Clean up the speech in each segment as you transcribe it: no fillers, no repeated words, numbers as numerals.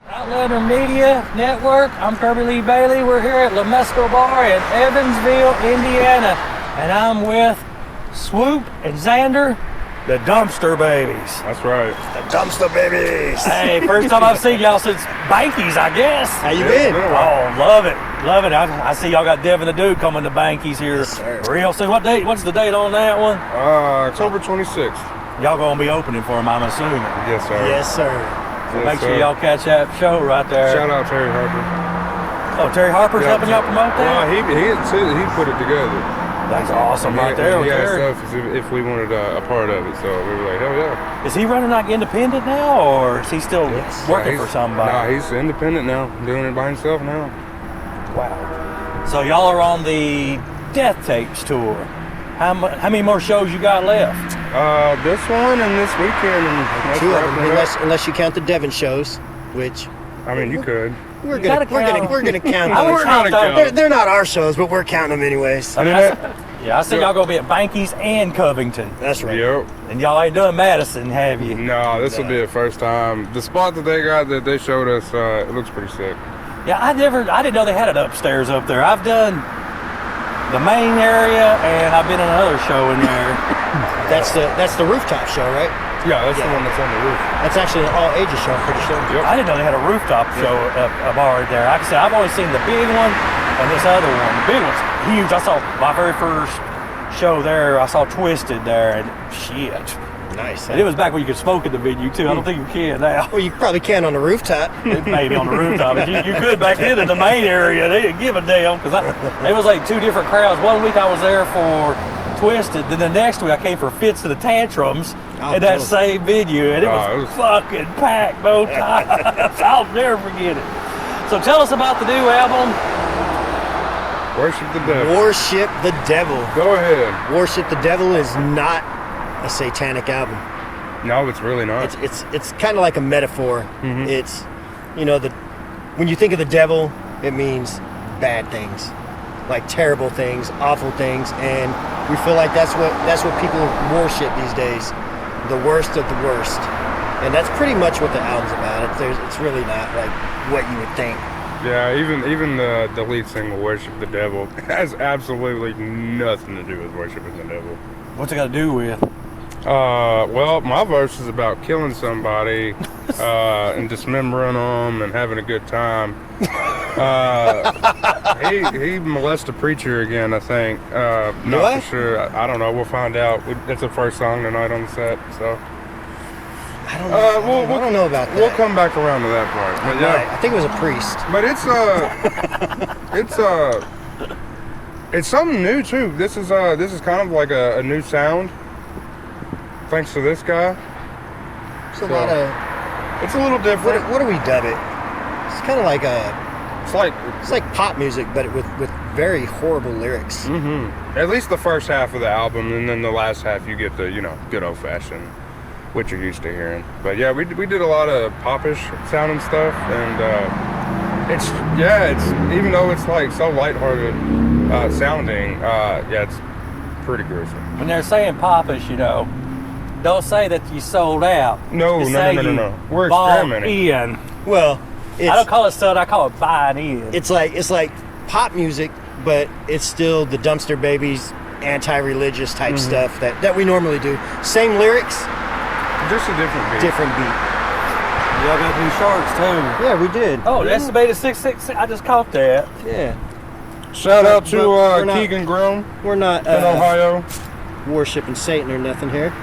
Outlander Media Network. I'm Kirby Lee Bailey. We're here at Lamasco Bar in Evansville, Indiana. And I'm with Swoop and Xander, the Dumpster Babies. That's right. The Dumpster Babies. Hey, first time I've seen y'all since Banky's, I guess. How you been? Oh, love it. Love it. I see y'all got Devin The Dude coming to Banky's here real soon. What date? What's the date on that one? October 26th. Y'all gonna be opening for him, I'm assuming. Yes, sir. Yes, sir. So make sure y'all catch that show right there. Shout out Terry Harper. Oh, Terry Harper's helping y'all promote that? Well, he put it together. That's awesome right there with Terry. He asked us if we wanted a part of it, so we were like, hell yeah. Is he running like independent now, or is he still working for somebody? Nah, he's independent now, doing it by himself now. Wow. So y'all are on the Death Tapes tour. How many more shows you got left? This one and this weekend. And two of them, unless you count the Devin shows, which I mean you could. We're gonna count count. They're not our shows, but we're counting them anyways. I see y'all gonna be at Banky's and Covington. That's right. Yep. And y'all ain't done Madison, have you? No, this will be the first time. The spot that they showed us, it looks pretty sick. Yeah, I didn't know they had it upstairs up there. I've done the main area, and I've been in another show in there. That's the rooftop show, right? Yeah, that's the one that's on the roof. That's actually an all ages show, I'm pretty sure. Yep. I didn't know they had a rooftop show, a bar there. Like I said, I've only seen the big one and this other one. The big one's huge. I saw my very first show there. I saw Twisted there, and shit. Nice. And it was back when you could smoke in the venue too. I don't think you can now. Well, you probably can on the rooftop. Maybe on the rooftop, but you could back then in the main area. They didn't give a damn because it was like two different crowds. One week I was there for Twisted, then the next week I came for Fits to the Tantrums in that same venue, and it was fucking packed both times. I'll never forget it. So tell us about the new album. Worship the Devil. Worship the Devil. Go ahead. Worship the Devil is not a satanic album. No, it's really not. It's kind of like a metaphor. Mm-hmm. It's, when you think of the devil, it means bad things, like terrible things, awful things, and we feel like that's what people worship these days, the worst of the worst, and that's pretty much what the album's about. It's really not like what you would think. Yeah, even the lead single, Worship the Devil, has absolutely nothing to do with worshiping the devil. What's it got to do with? Well, my verse is about killing somebody and dismembering them and having a good time. He molested a preacher again, I think. Not for sure. I don't know. We'll find out. It's the first song tonight on the set, so. I don't know. I don't know about that. We'll come back around to that part. But yeah, I think it was a priest. But it's something new too. This is kind of like a new sound. Thanks to this guy. It's a little different. What do we dub it? It's kind of like It's like pop music, but with very horrible lyrics. Mm-hmm. At least the first half of the album, and then the last half you get the good old fashioned, what you're used to hearing. But yeah, we did a lot of popish sounding stuff, and it's even though it's like so lighthearted sounding, it's pretty gruesome. When they're saying popish, don't say that you sold out. No. We're experimenting. In. Well, I don't call it sold. I call it buying in. It's like pop music, but it's still the Dumpster Babies, anti-religious type stuff that we normally do. Same lyrics, just a different beat. Y'all got new shorts too. Yeah, we did. Oh, the estimated 666. I just caught that. Yeah. Shout out to Keegan Grown. We're not in Ohio. Worshiping Satan or nothing here.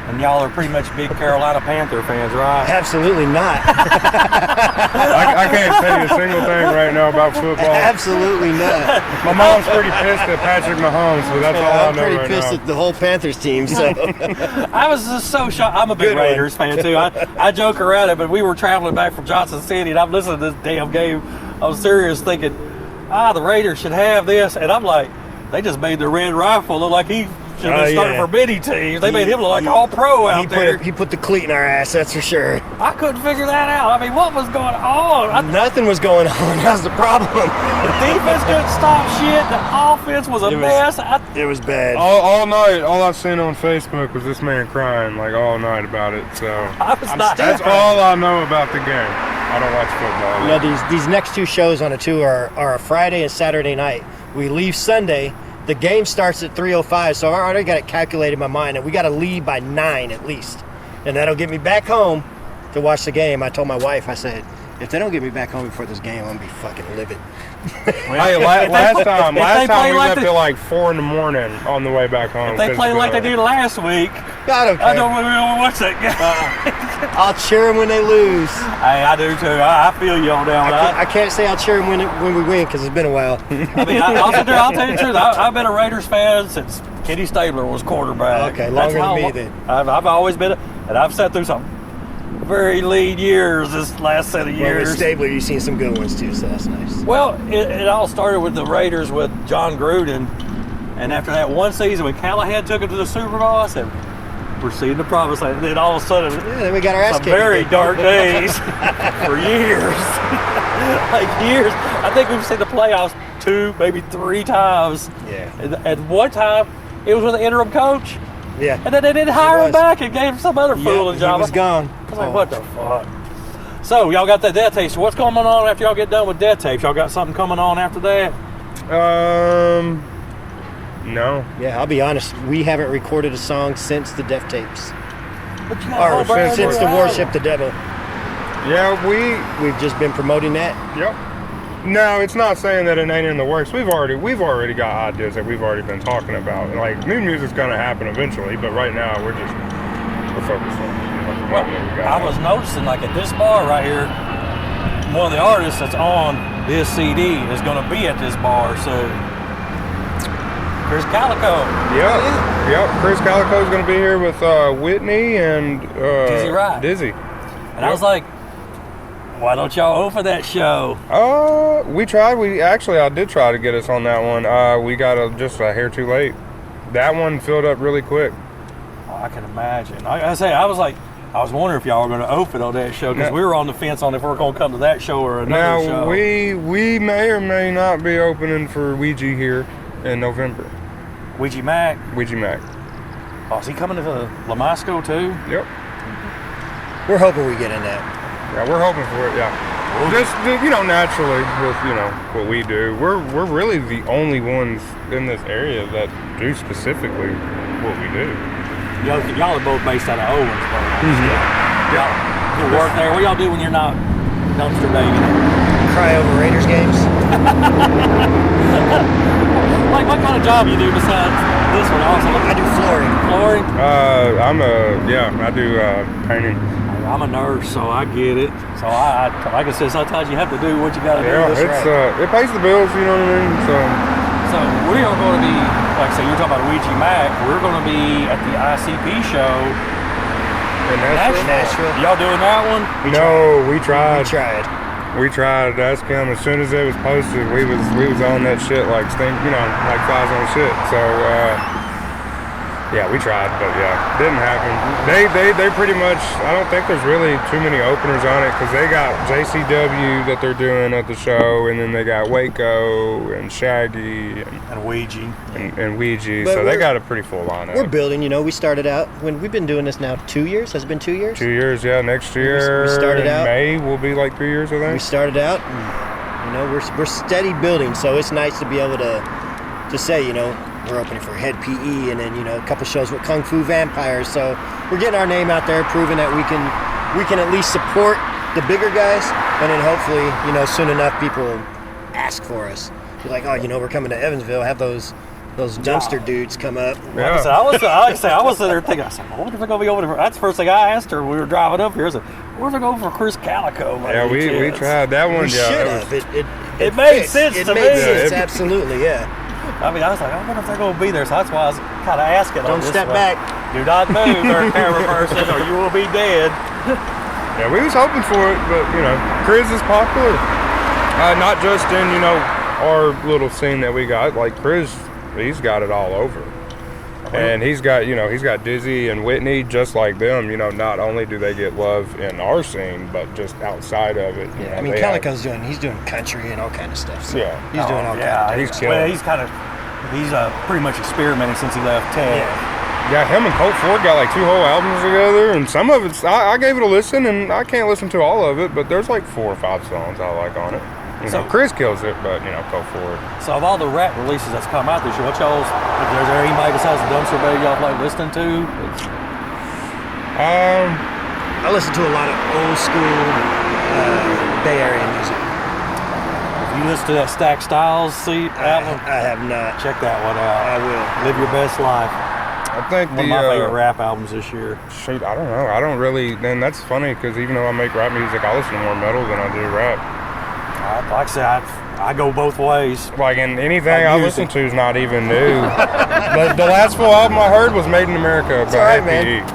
And y'all are pretty much big Carolina Panther fans, right? Absolutely not. I can't tell you a single thing right now about football. Absolutely not. My mom's pretty pissed at Patrick Mahomes, so that's all I know right now. I'm pretty pissed at the whole Panthers team. So I was just so shocked. I'm a big Raiders fan too. I joke around it, but we were traveling back from Johnson City, and I'm listening to this damn game. I was serious, thinking, the Raiders should have this, and I'm like, they just made the Red Rifle look like he should have been starting for many teams. They made him look like all pro out there. He put the cleat in our ass, that's for sure. I couldn't figure that out. I mean, what was going on? Nothing was going on. That was the problem. The defense couldn't stop shit. The offense was a mess. It was bad. All night, all I've seen on Facebook was this man crying like all night about it. So that's all I know about the game. I don't watch football. You know, these next two shows on a tour are a Friday and Saturday night. We leave Sunday. The game starts at 3:05, so I already got it calculated in my mind, and we got to leave by 9 at least. And that'll get me back home to watch the game. I told my wife, I said, if they don't get me back home before this game, I'm going to be fucking livid. Hey, last time we left at like 4 in the morning on the way back home. If they play like they did last week, I don't care. I don't want to watch that game. I'll cheer them when they lose. Hey, I do too. I feel you on down that. I can't say I'll cheer them when we win because it's been a while. I mean, I'll tell you the truth. I've been a Raiders fan since Kenny Stabler was quarterback. Okay, longer than me then. I've always been, and I've sat through some very lean years this last set of years. Well, with Stabler, you've seen some good ones too, so that's nice. Well, it all started with the Raiders with John Gruden, and after that one season when Callahan took it to the Super Bowl, I said, we're seeing the promise land. And then all of a sudden, then we got our ass some kicked. very dark days for years. Like years. I think we've seen the playoffs 2, maybe 3 times. Yeah. And one time, it was with the interim coach. Yeah. And then they didn't hire him back and gave him some other fool a job. He was gone. I was like, what the fuck? So, y'all got that Death Tape. So, what's going on after y'all get done with Death Tapes? Y'all got something coming on after that? No. Yeah, I'll be honest. We haven't recorded a song since the Death Tapes. But you got a whole brand Since new the album. Worship the Devil. Yeah, We've just been promoting that. Yep. No, it's not saying that it ain't in the works. We've already got ideas that we've already been talking about. Like, new music's gonna happen eventually, but right now we're focused on what we got. I was noticing, like, at this bar right here, one of the artists that's on this CD is going to be at this bar soon. Chris Calico. Yep. Chris Calico's going to be here with Whitney and Dizzy Wright. Dizzy. And I was like, why don't y'all open that show? We tried. I did try to get us on that one. We got just a hair too late. That one filled up really quick. Oh, I can imagine. I was wondering if y'all were going to open on that show because we were on the fence on if we were going to come to that show or another show. Now, we may or may not be opening for Ouija here in November. Ouija Mac. Oh, is he coming to Lamasco too? Yep. We're hoping we get in that. Yeah, we're hoping for it, yeah. Just, naturally, with, what we do, we're really the only ones in this area that do specifically what we do. Y'all are both based out of Owensboro. Mm-hmm. Y'all you work there. What y'all do when you're not dumpster diving? Cry over Raiders games. Like, what kind of job you do besides this one? Also, I do flooring. Flooring? I do painting. I'm a nurse, so I get it. So like I said, sometimes you have to do what you got to do. Yeah, it pays the bills, you know what I mean? So we are going to be, like I said, you're talking about Ouija Mac. We're going to be at the ICP show in Nashville. Y'all doing that one? We tried. We tried. That's come as soon as it was posted. We was on that shit like like flies on shit. So we tried, but didn't happen. They pretty much. I don't think there's really too many openers on it because they got JCW that they're doing at the show, and then they got Waco and Shaggy and Ouija and Ouija. But so they got a pretty full lineup. We're building. We started out when we've been doing this now 2 years. Has it been 2 years? 2 years, yeah. Next year, we started out. May will be like 3 years, I think. We started out, and we're steady building. So it's nice to be able to say, we're opening for Head PE, and then a couple shows with Kung Fu Vampires. So we're getting our name out there, proving that we can at least support the bigger guys, and then hopefully soon enough people will ask for us. Be like, we're coming to Evansville. Have those dumpster dudes come up. Yeah. I was sitting there thinking, I wonder if they're going to be over there. That's the first thing I asked her when we were driving up here. I said, where are they going for Chris Calico? We tried that one. We should have. It made sense to me. It made sense, absolutely, yeah. I mean, I was like, I wonder if they're going to be there. So that's why I was kind of asking. Don't step back. Do not move, or camera person, or you will be dead. Yeah, we was hoping for it, but Chris is popular. Not just in our little scene that we got. Like Chris, he's got it all over. And he's got Dizzy and Whitney just like them. Not only do they get love in our scene, but just outside of it. Yeah, I mean, Calico's doing country and all kind of stuff. So he's doing all kind of he's killing. He's pretty much experimenting since he left Tech. Yeah. Yeah, him and Colt Ford got like 2 whole albums together, and some of it's I gave it a listen, and I can't listen to all of it, but there's like 4 or 5 songs I like on it. You know, Chris kills it, but you know, Colt Ford. So of all the rap releases that's come out this year, what y'all's? Is there anybody besides the Dumpster Baby y'all like listening to? I listen to a lot of old school Bay Area music. If you listen to that Stack Styles album, I have not. check that one out. I will. Live Your Best Life. I think One of my favorite rap albums this year. Shoot, I don't know. I don't really. Then that's funny because even though I make rap music, I listen to more metal than I do rap. Like I said, I go both ways. Like, and anything I listen to is not even new. But the last full album I heard was Made in America by APE.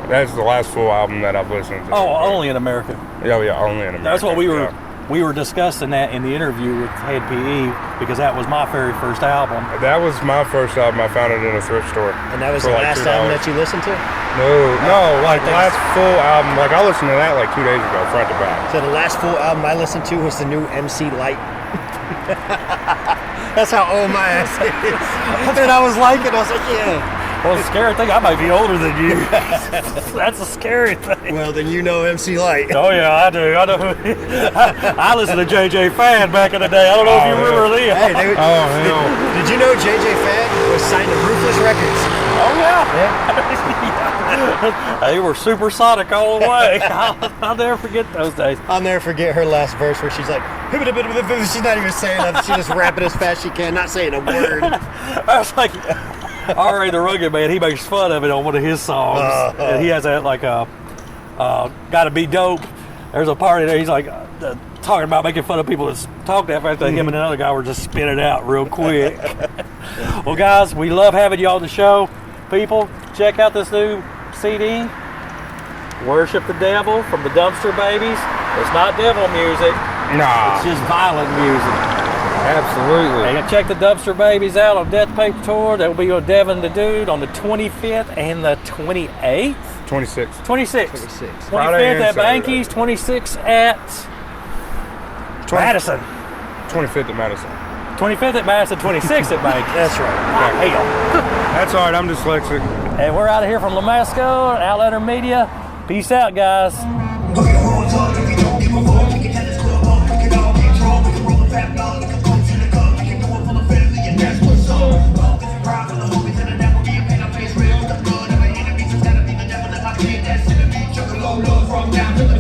That's the last full album that I've listened to. Oh, only in America. Oh yeah, only in America. That's what we were discussing that in the interview with Head PE because that was my very first album. That was my first album. I found it in a thrift store. And that was the last album that you listened to? No, like last full album. Like I listened to that like 2 days ago, front to back. So the last full album I listened to was the new MC Light. That's how old my ass is. And I was like it. I was like, yeah. Well, the scary thing, I might be older than you. That's a scary thing. Well, then you know MC Light. Oh yeah, I do. I know. I listened to JJ Fad back in the day. I don't know if you remember them. Hey, did you know JJ Fad was signed to Ruthless Records? Oh yeah. They were supersonic all the way. I'll never forget those days. I'll never forget her last verse where she's like, she's not even saying nothing. She's just rapping as fast as she can, not saying a word. I was like, R.A. the Rugged Man, he makes fun of it on one of his songs. And he has that like Gotta Be Dope. There's a part in there, he's like talking about making fun of people that talk that fast. Him and another guy were just spinning out real quick. Well, guys, we love having you on the show. People, check out this new CD, Worship the Devil from the Dumpster Babies. It's not devil music. Nah. It's just violent music. Absolutely. And check the Dumpster Babies out on Death Paper Tour. That will be with Devin The Dude on the 25th and the 28th. 26th. 26th. 25th at Banky's, 26th at Madison. 25th at Madison. 25th at Madison, 26th at Banky's. That's right. Okay. Hell. That's all right. I'm dyslexic. And we're out of here from Lamasco, Outlander Media. Peace out, guys. Love from down to the